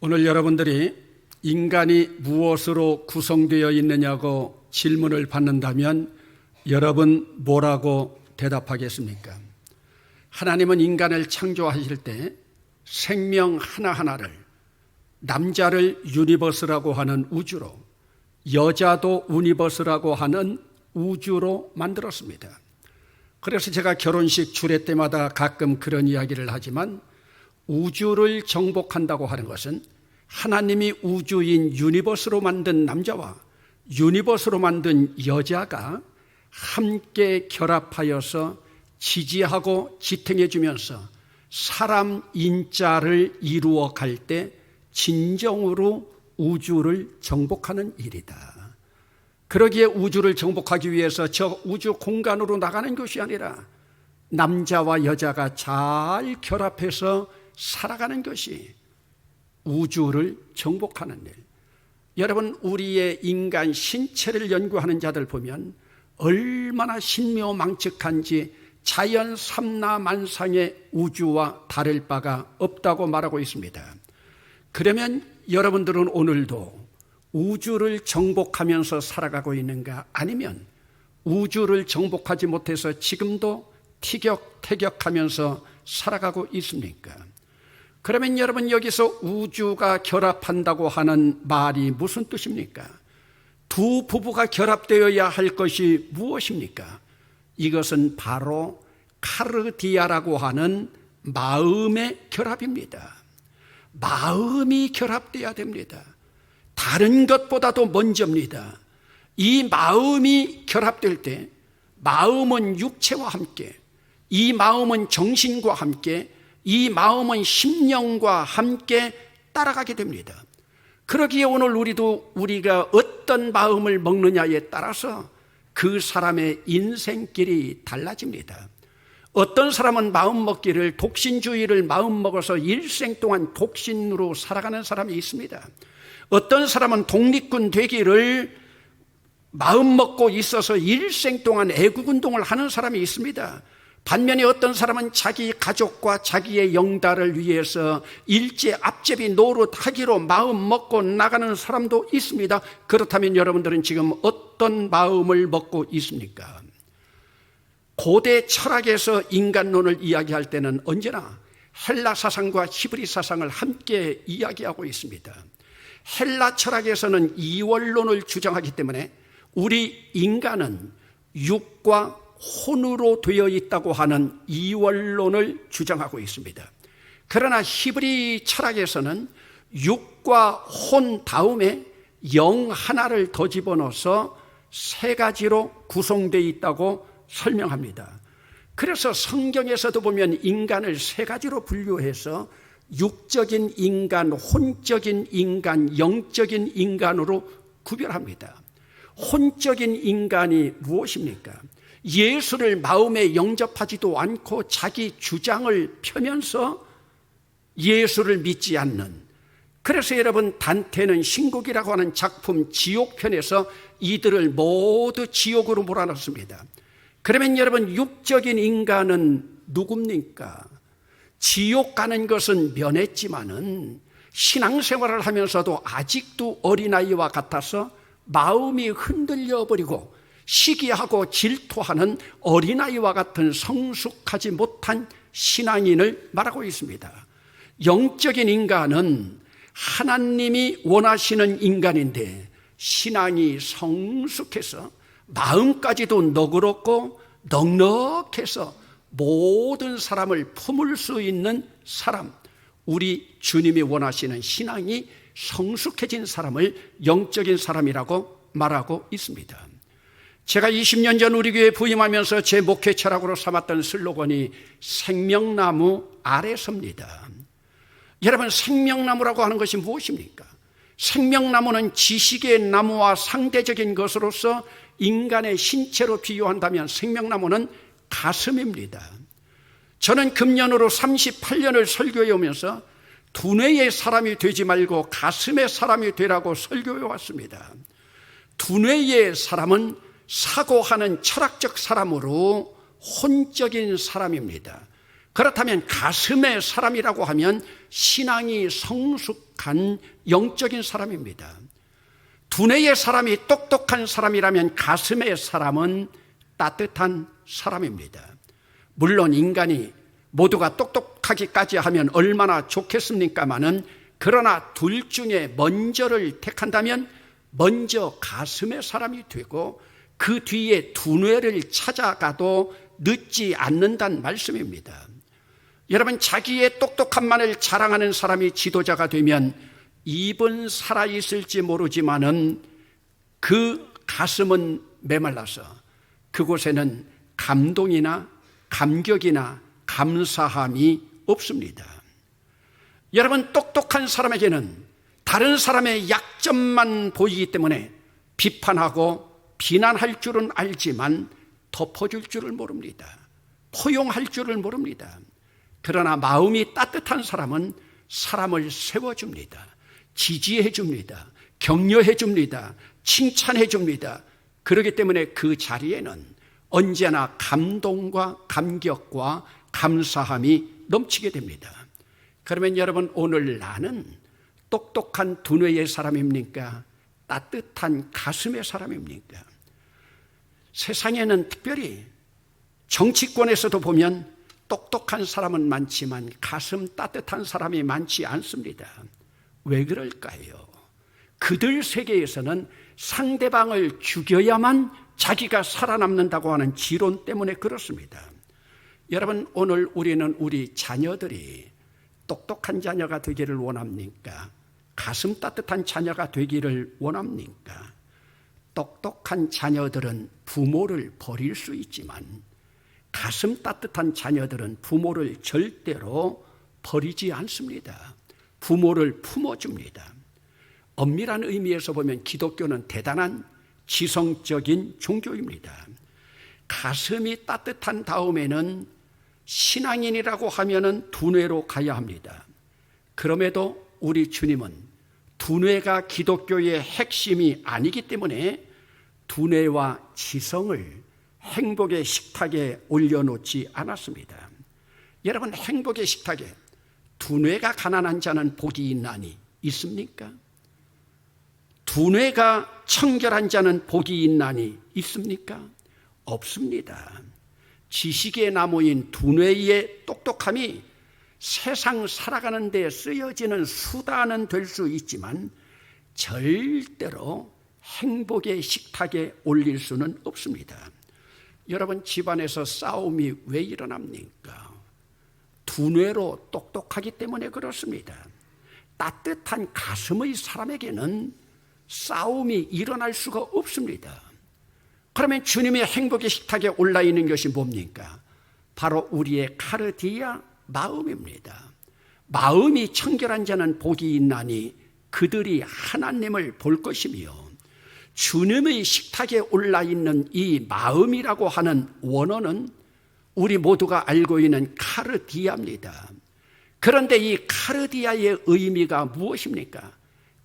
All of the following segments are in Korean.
오늘 여러분들이 인간이 무엇으로 구성되어 있느냐고 질문을 받는다면 여러분 뭐라고 대답하겠습니까? 하나님은 인간을 창조하실 때 생명 하나하나를 남자를 유니버스라고 하는 우주로, 여자도 유니버스라고 하는 우주로 만들었습니다. 그래서 제가 결혼식 주례 때마다 가끔 그런 이야기를 하지만 우주를 정복한다고 하는 것은 하나님이 우주인 유니버스로 만든 남자와 유니버스로 만든 여자가 함께 결합하여서 지지하고 지탱해 주면서 사람 인자를 이루어 갈 때 진정으로 우주를 정복하는 일이다. 그러기에 우주를 정복하기 위해서 저 우주 공간으로 나가는 것이 아니라 남자와 여자가 잘 결합해서 살아가는 것이 우주를 정복하는 일. 여러분, 우리의 인간 신체를 연구하는 자들 보면 얼마나 신묘망측한지 자연 삼라만상의 우주와 다를 바가 없다고 말하고 있습니다. 그러면 여러분들은 오늘도 우주를 정복하면서 살아가고 있는가? 아니면 우주를 정복하지 못해서 지금도 티격태격하면서 살아가고 있습니까? 그러면 여러분, 여기서 우주가 결합한다고 하는 말이 무슨 뜻입니까? 두 부부가 결합되어야 할 것이 무엇입니까? 이것은 바로 카르디아라고 하는 마음의 결합입니다. 마음이 결합되어야 됩니다. 다른 것보다도 먼저입니다. 이 마음이 결합될 때 마음은 육체와 함께, 이 마음은 정신과 함께, 이 마음은 심령과 함께 따라가게 됩니다. 그러기에 오늘 우리가 어떤 마음을 먹느냐에 따라서 그 사람의 인생길이 달라집니다. 어떤 사람은 마음 먹기를 독신주의를 마음 먹어서 일생 동안 독신으로 살아가는 사람이 있습니다. 어떤 사람은 독립군 되기를 마음 먹고 있어서 일생 동안 애국운동을 하는 사람이 있습니다. 반면에 어떤 사람은 자기 가족과 자기의 영달을 위해서 일제 앞제비 노릇하기로 마음 먹고 나가는 사람도 있습니다. 그렇다면 여러분들은 지금 어떤 마음을 먹고 있습니까? 고대 철학에서 인간론을 이야기할 때는 언제나 헬라 사상과 히브리 사상을 함께 이야기하고 있습니다. 헬라 철학에서는 이원론을 주장하기 때문에 우리 인간은 육과 혼으로 되어 있다고 하는 이원론을 주장하고 있습니다. 그러나 히브리 철학에서는 육과 혼 다음에 영 하나를 더 집어넣어서 세 가지로 구성되어 있다고 설명합니다. 그래서 성경에서도 보면 인간을 세 가지로 분류해서 육적인 인간, 혼적인 인간, 영적인 인간으로 구별합니다. 혼적인 인간이 무엇입니까? 예수를 마음에 영접하지도 않고 자기 주장을 펴면서 예수를 믿지 않는, 그래서 여러분 단테는 신곡이라고 하는 작품 지옥편에서 이들을 모두 지옥으로 몰아넣습니다. 그러면 여러분, 육적인 인간은 누굽니까? 지옥 가는 것은 면했지만은 신앙생활을 하면서도 아직도 어린아이와 같아서 마음이 흔들려 버리고 시기하고 질투하는 어린아이와 같은 성숙하지 못한 신앙인을 말하고 있습니다. 영적인 인간은 하나님이 원하시는 인간인데 신앙이 성숙해서 마음까지도 너그럽고 넉넉해서 모든 사람을 품을 수 있는 사람, 우리 주님이 원하시는 신앙이 성숙해진 사람을 영적인 사람이라고 말하고 있습니다. 제가 20년 전 우리 교회에 부임하면서 제 목회 철학으로 삼았던 슬로건이 생명나무 아래서입니다. 여러분, 생명나무라고 하는 것이 무엇입니까? 생명나무는 지식의 나무와 상대적인 것으로서 인간의 신체로 비유한다면 생명나무는 가슴입니다. 저는 금년으로 38년을 설교해 오면서 두뇌의 사람이 되지 말고 가슴의 사람이 되라고 설교해 왔습니다. 두뇌의 사람은 사고하는 철학적 사람으로 혼적인 사람입니다. 그렇다면 가슴의 사람이라고 하면 신앙이 성숙한 영적인 사람입니다. 두뇌의 사람이 똑똑한 사람이라면 가슴의 사람은 따뜻한 사람입니다. 물론 인간이 모두가 똑똑하기까지 하면 얼마나 좋겠습니까마는, 그러나 둘 중에 먼저를 택한다면 먼저 가슴의 사람이 되고 그 뒤에 두뇌를 찾아가도 늦지 않는다는 말씀입니다. 여러분, 자기의 똑똑함만을 자랑하는 사람이 지도자가 되면 입은 살아있을지 모르지만은 그 가슴은 메말라서 그곳에는 감동이나 감격이나 감사함이 없습니다. 여러분, 똑똑한 사람에게는 다른 사람의 약점만 보이기 때문에 비판하고 비난할 줄은 알지만 덮어줄 줄을 모릅니다. 포용할 줄을 모릅니다. 그러나 마음이 따뜻한 사람은 사람을 세워줍니다. 지지해줍니다. 격려해줍니다. 칭찬해줍니다. 그렇기 때문에 그 자리에는 언제나 감동과 감격과 감사함이 넘치게 됩니다. 그러면 여러분, 오늘 나는 똑똑한 두뇌의 사람입니까? 따뜻한 가슴의 사람입니까? 세상에는 특별히 정치권에서도 보면 똑똑한 사람은 많지만 가슴 따뜻한 사람이 많지 않습니다. 왜 그럴까요? 그들 세계에서는 상대방을 죽여야만 자기가 살아남는다고 하는 지론 때문에 그렇습니다. 여러분, 오늘 우리는 우리 자녀들이 똑똑한 자녀가 되기를 원합니까? 가슴 따뜻한 자녀가 되기를 원합니까? 똑똑한 자녀들은 부모를 버릴 수 있지만 가슴 따뜻한 자녀들은 부모를 절대로 버리지 않습니다. 부모를 품어줍니다. 엄밀한 의미에서 보면 기독교는 대단한 지성적인 종교입니다. 가슴이 따뜻한 다음에는 신앙인이라고 하면은 두뇌로 가야 합니다. 그럼에도 우리 주님은 두뇌가 기독교의 핵심이 아니기 때문에 두뇌와 지성을 행복의 식탁에 올려놓지 않았습니다. 여러분, 행복의 식탁에 두뇌가 가난한 자는 복이 있나니 있습니까? 두뇌가 청결한 자는 복이 있나니 있습니까? 없습니다. 지식의 나무인 두뇌의 똑똑함이 세상 살아가는 데 쓰여지는 수단은 될 수 있지만 절대로 행복의 식탁에 올릴 수는 없습니다. 여러분, 집안에서 싸움이 왜 일어납니까? 두뇌로 똑똑하기 때문에 그렇습니다. 따뜻한 가슴의 사람에게는 싸움이 일어날 수가 없습니다. 그러면 주님의 행복의 식탁에 올라 있는 것이 뭡니까? 바로 우리의 카르디아 마음입니다. 마음이 청결한 자는 복이 있나니 그들이 하나님을 볼 것이며, 주님의 식탁에 올라 있는 이 마음이라고 하는 원어는 우리 모두가 알고 있는 카르디아입니다. 그런데 이 카르디아의 의미가 무엇입니까?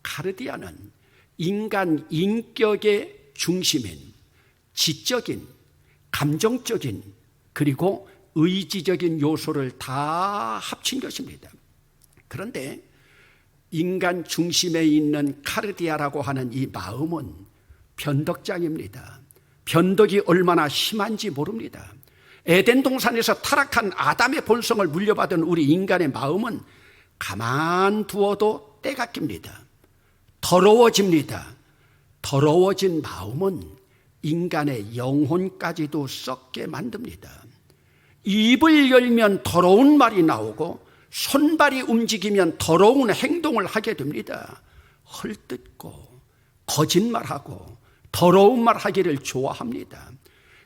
카르디아는 인간 인격의 중심인 지적인, 감정적인, 그리고 의지적인 요소를 다 합친 것입니다. 그런데 인간 중심에 있는 카르디아라고 하는 이 마음은 변덕장입니다. 변덕이 얼마나 심한지 모릅니다. 에덴 동산에서 타락한 아담의 본성을 물려받은 우리 인간의 마음은 가만두어도 때가 낍니다. 더러워집니다. 더러워진 마음은 인간의 영혼까지도 썩게 만듭니다. 입을 열면 더러운 말이 나오고 손발이 움직이면 더러운 행동을 하게 됩니다. 헐뜯고 거짓말하고 더러운 말 하기를 좋아합니다.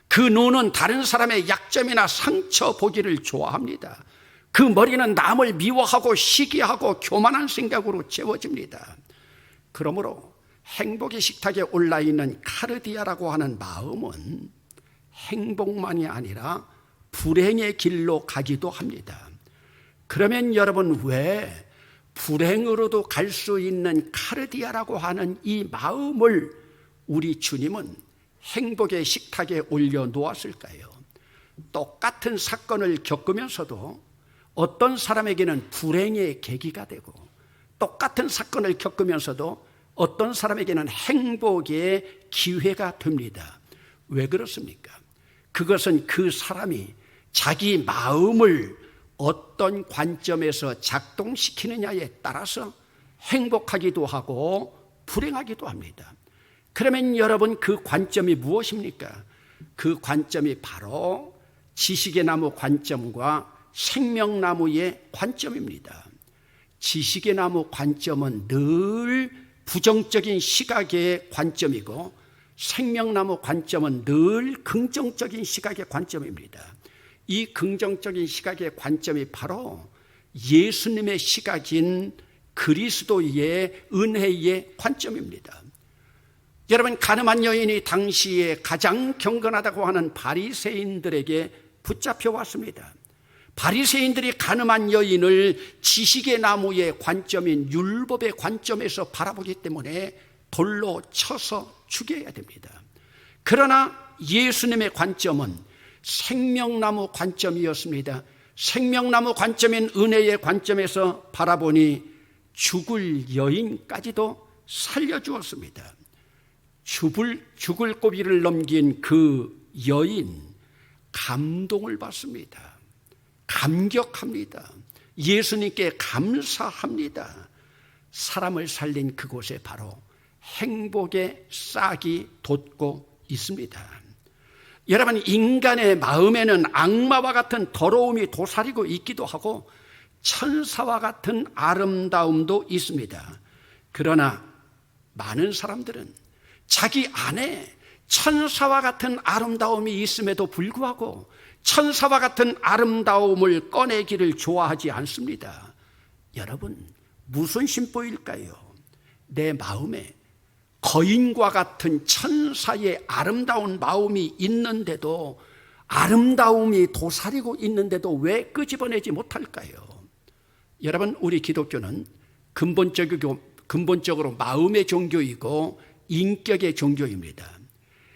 그 눈은 다른 사람의 약점이나 상처 보기를 좋아합니다. 그 머리는 남을 미워하고 시기하고 교만한 생각으로 채워집니다. 그러므로 행복의 식탁에 올라있는 카르디아라고 하는 마음은 행복만이 아니라 불행의 길로 가기도 합니다. 그러면 여러분, 왜 불행으로도 갈 수 있는 카르디아라고 하는 이 마음을 우리 주님은 행복의 식탁에 올려놓았을까요? 똑같은 사건을 겪으면서도 어떤 사람에게는 불행의 계기가 되고, 똑같은 사건을 겪으면서도 어떤 사람에게는 행복의 기회가 됩니다. 왜 그렇습니까? 그것은 그 사람이 자기 마음을 어떤 관점에서 작동시키느냐에 따라서 행복하기도 하고 불행하기도 합니다. 그러면 여러분, 그 관점이 무엇입니까? 그 관점이 바로 지식의 나무 관점과 생명나무의 관점입니다. 지식의 나무 관점은 늘 부정적인 시각의 관점이고, 생명나무 관점은 늘 긍정적인 시각의 관점입니다. 이 긍정적인 시각의 관점이 바로 예수님의 시각인 그리스도의 은혜의 관점입니다. 여러분, 가늠한 여인이 당시에 가장 경건하다고 하는 바리새인들에게 붙잡혀 왔습니다. 바리새인들이 가늠한 여인을 지식의 나무의 관점인 율법의 관점에서 바라보기 때문에 돌로 쳐서 죽여야 됩니다. 그러나 예수님의 관점은 생명나무 관점이었습니다. 생명나무 관점인 은혜의 관점에서 바라보니 죽을 여인까지도 살려주었습니다. 죽을 고비를 넘긴 그 여인, 감동을 받습니다. 감격합니다. 예수님께 감사합니다. 사람을 살린 그곳에 바로 행복의 싹이 돋고 있습니다. 여러분, 인간의 마음에는 악마와 같은 더러움이 도사리고 있기도 하고 천사와 같은 아름다움도 있습니다. 그러나 많은 사람들은 자기 안에 천사와 같은 아름다움이 있음에도 불구하고 천사와 같은 아름다움을 꺼내기를 좋아하지 않습니다. 여러분, 무슨 심보일까요? 내 마음에 거인과 같은 천사의 아름다운 마음이 있는데도, 아름다움이 도사리고 있는데도 왜 끄집어내지 못할까요? 여러분, 우리 기독교는 근본적으로 마음의 종교이고 인격의 종교입니다.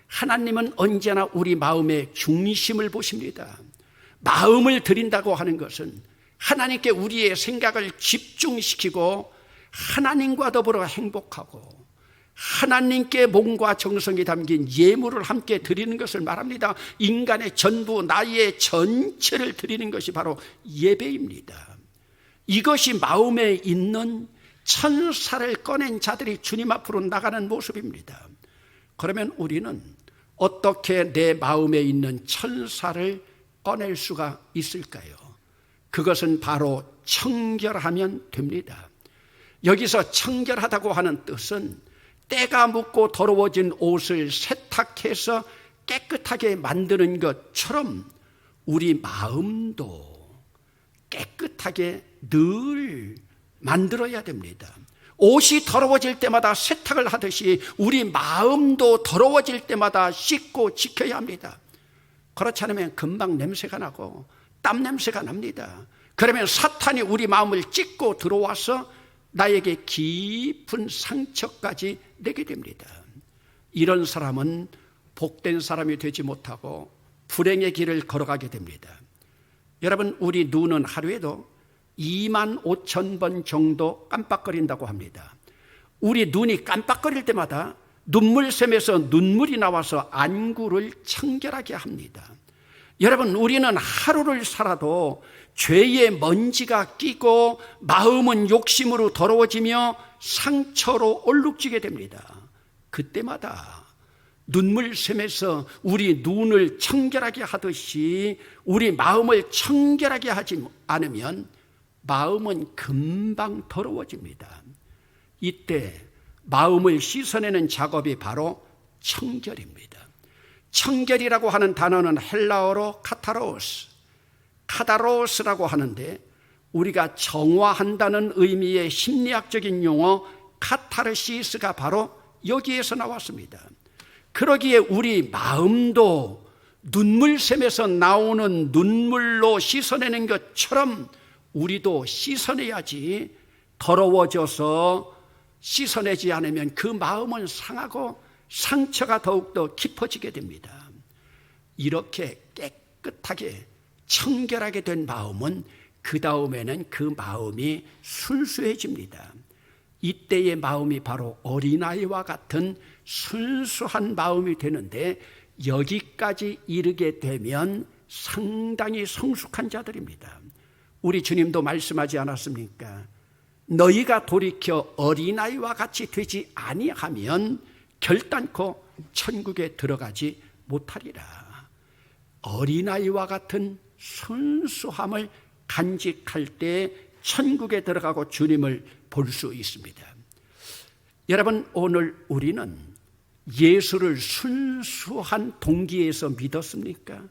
하나님은 언제나 우리 마음의 중심을 보십니다. 마음을 드린다고 하는 것은 하나님께 우리의 생각을 집중시키고 하나님과 더불어 행복하고 하나님께 몸과 정성이 담긴 예물을 함께 드리는 것을 말합니다. 인간의 전부, 나의 전체를 드리는 것이 바로 예배입니다. 이것이 마음에 있는 천사를 꺼낸 자들이 주님 앞으로 나가는 모습입니다. 그러면 우리는 어떻게 내 마음에 있는 천사를 꺼낼 수가 있을까요? 그것은 바로 청결하면 됩니다. 여기서 청결하다고 하는 뜻은 때가 묻고 더러워진 옷을 세탁해서 깨끗하게 만드는 것처럼 우리 마음도 깨끗하게 늘 만들어야 됩니다. 옷이 더러워질 때마다 세탁을 하듯이 우리 마음도 더러워질 때마다 씻고 지켜야 합니다. 그렇지 않으면 금방 냄새가 나고 땀 냄새가 납니다. 그러면 사탄이 우리 마음을 찢고 들어와서 나에게 깊은 상처까지 내게 됩니다. 이런 사람은 복된 사람이 되지 못하고 불행의 길을 걸어가게 됩니다. 여러분, 우리 눈은 하루에도 25,000번 정도 깜빡거린다고 합니다. 우리 눈이 깜빡거릴 때마다 눈물샘에서 눈물이 나와서 안구를 청결하게 합니다. 여러분, 우리는 하루를 살아도 죄의 먼지가 끼고 마음은 욕심으로 더러워지며 상처로 얼룩지게 됩니다. 그때마다 눈물샘에서 우리 눈을 청결하게 하듯이 우리 마음을 청결하게 하지 않으면 마음은 금방 더러워집니다. 이때 마음을 씻어내는 작업이 바로 청결입니다. 청결이라고 하는 단어는 헬라어로 카타로스라고 하는데, 우리가 정화한다는 의미의 심리학적인 용어 카타르시스가 바로 여기에서 나왔습니다. 그러기에 우리 마음도 눈물샘에서 나오는 눈물로 씻어내는 것처럼 우리도 씻어내야지, 더러워져서 씻어내지 않으면 그 마음은 상하고 상처가 더욱더 깊어지게 됩니다. 이렇게 깨끗하게 청결하게 된 마음은 그 다음에는 그 마음이 순수해집니다. 이때의 마음이 바로 어린아이와 같은 순수한 마음이 되는데, 여기까지 이르게 되면 상당히 성숙한 자들입니다. 우리 주님도 말씀하지 않았습니까? 너희가 돌이켜 어린아이와 같이 되지 아니하면 결단코 천국에 들어가지 못하리라. 어린아이와 같은 순수함을 간직할 때 천국에 들어가고 주님을 볼 수 있습니다. 여러분, 오늘 우리는 예수를 순수한 동기에서 믿었습니까?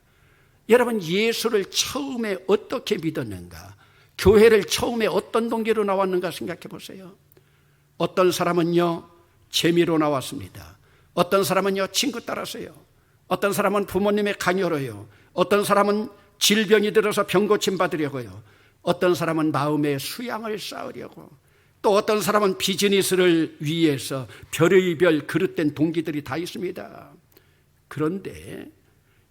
여러분, 예수를 처음에 어떻게 믿었는가? 교회를 처음에 어떤 동기로 나왔는가 생각해 보세요. 어떤 사람은요, 재미로 나왔습니다. 어떤 사람은요, 친구 따라서요. 어떤 사람은 부모님의 강요로요. 어떤 사람은 질병이 들어서 병 고침 받으려고요. 어떤 사람은 마음의 수양을 쌓으려고, 또 어떤 사람은 비즈니스를 위해서 별의별 그릇된 동기들이 다 있습니다. 그런데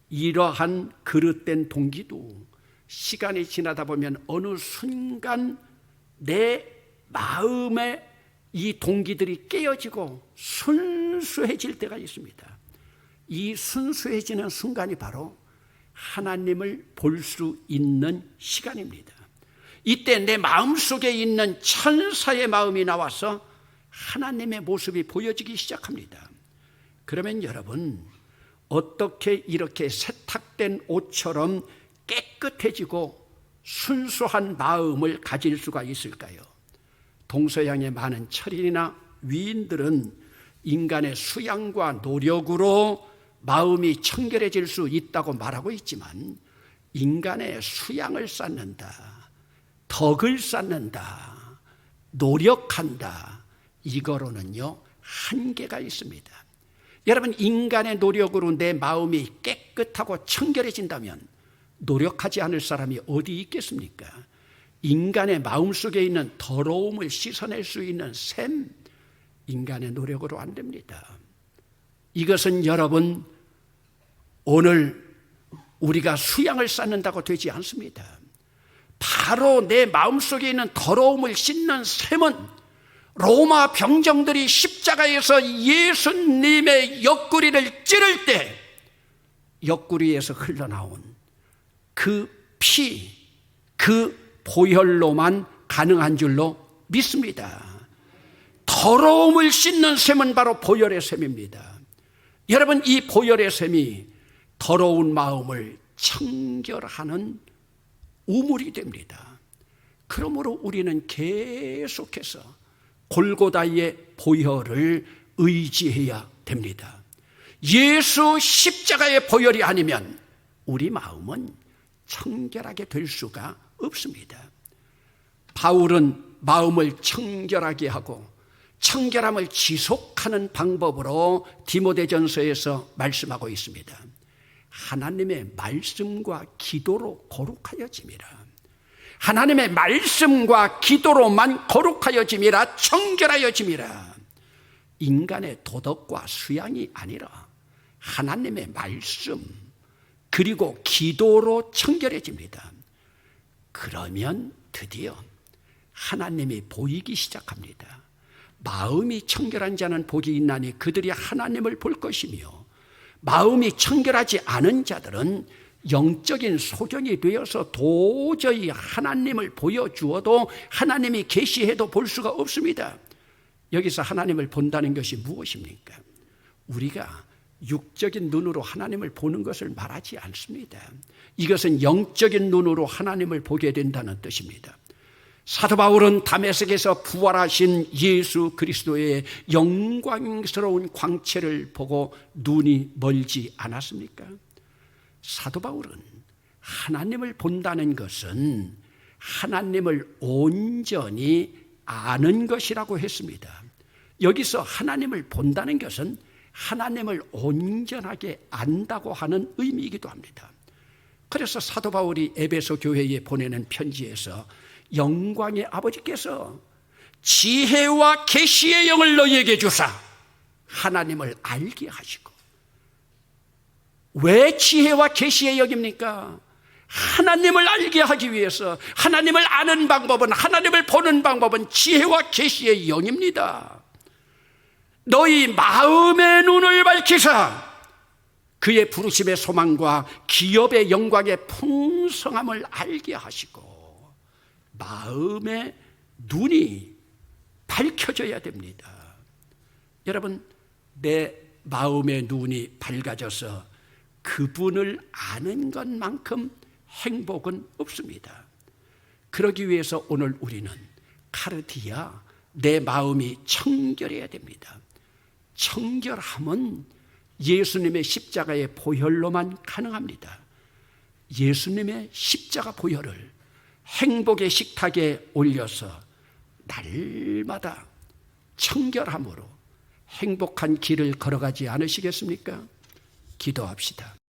이러한 그릇된 동기도 시간이 지나다 보면 어느 순간 내 마음에 이 동기들이 깨어지고 순수해질 때가 있습니다. 이 순수해지는 순간이 바로 하나님을 볼 수 있는 시간입니다. 이때 내 마음속에 있는 천사의 마음이 나와서 하나님의 모습이 보여지기 시작합니다. 그러면 여러분, 어떻게 이렇게 세탁된 옷처럼 깨끗해지고 순수한 마음을 가질 수가 있을까요? 동서양의 많은 철인이나 위인들은 인간의 수양과 노력으로 마음이 청결해질 수 있다고 말하고 있지만, 인간의 수양을 쌓는다, 덕을 쌓는다, 노력한다, 이거로는요 한계가 있습니다. 여러분, 인간의 노력으로 내 마음이 깨끗하고 청결해진다면 노력하지 않을 사람이 어디 있겠습니까? 인간의 마음속에 있는 더러움을 씻어낼 수 있는 셈, 인간의 노력으로 안 됩니다. 이것은 여러분, 오늘 우리가 수양을 쌓는다고 되지 않습니다. 바로 내 마음속에 있는 더러움을 씻는 셈은 로마 병정들이 십자가에서 예수님의 옆구리를 찌를 때 옆구리에서 흘러나온 그 피, 그 보혈로만 가능한 줄로 믿습니다. 더러움을 씻는 셈은 바로 보혈의 셈입니다. 여러분, 이 보혈의 셈이 더러운 마음을 청결하는 우물이 됩니다. 그러므로 우리는 계속해서 골고다의 보혈을 의지해야 됩니다. 예수 십자가의 보혈이 아니면 우리 마음은 청결하게 될 수가 없습니다. 바울은 마음을 청결하게 하고 청결함을 지속하는 방법으로 디모데전서에서 말씀하고 있습니다. 하나님의 말씀과 기도로 거룩하여짐이라. 하나님의 말씀과 기도로만 거룩하여짐이라, 청결하여짐이라. 인간의 도덕과 수양이 아니라 하나님의 말씀 그리고 기도로 청결해집니다. 그러면 드디어 하나님이 보이기 시작합니다. 마음이 청결한 자는 복이 있나니 그들이 하나님을 볼 것이며, 마음이 청결하지 않은 자들은 영적인 소경이 되어서 도저히 하나님을 보여주어도 하나님이 계시해도 볼 수가 없습니다. 여기서 하나님을 본다는 것이 무엇입니까? 우리가 육적인 눈으로 하나님을 보는 것을 말하지 않습니다. 이것은 영적인 눈으로 하나님을 보게 된다는 뜻입니다. 사도 바울은 다메섹에서 부활하신 예수 그리스도의 영광스러운 광채를 보고 눈이 멀지 않았습니까? 사도 바울은 하나님을 본다는 것은 하나님을 온전히 아는 것이라고 했습니다. 여기서 하나님을 본다는 것은 하나님을 온전하게 안다고 하는 의미이기도 합니다. 그래서 사도 바울이 에베소 교회에 보내는 편지에서 영광의 아버지께서 지혜와 계시의 영을 너희에게 주사 하나님을 알게 하시고, 왜 지혜와 계시의 영입니까? 하나님을 알게 하기 위해서 하나님을 아는 방법은, 하나님을 보는 방법은 지혜와 계시의 영입니다. 너희 마음의 눈을 밝히사 그의 부르심의 소망과 기업의 영광의 풍성함을 알게 하시고, 마음의 눈이 밝혀져야 됩니다. 여러분, 내 마음의 눈이 밝아져서 그분을 아는 것만큼 행복은 없습니다. 그러기 위해서 오늘 우리는 카르디아, 내 마음이 청결해야 됩니다. 청결함은 예수님의 십자가의 보혈로만 가능합니다. 예수님의 십자가 보혈을 행복의 식탁에 올려서 날마다 청결함으로 행복한 길을 걸어가지 않으시겠습니까? 기도합시다.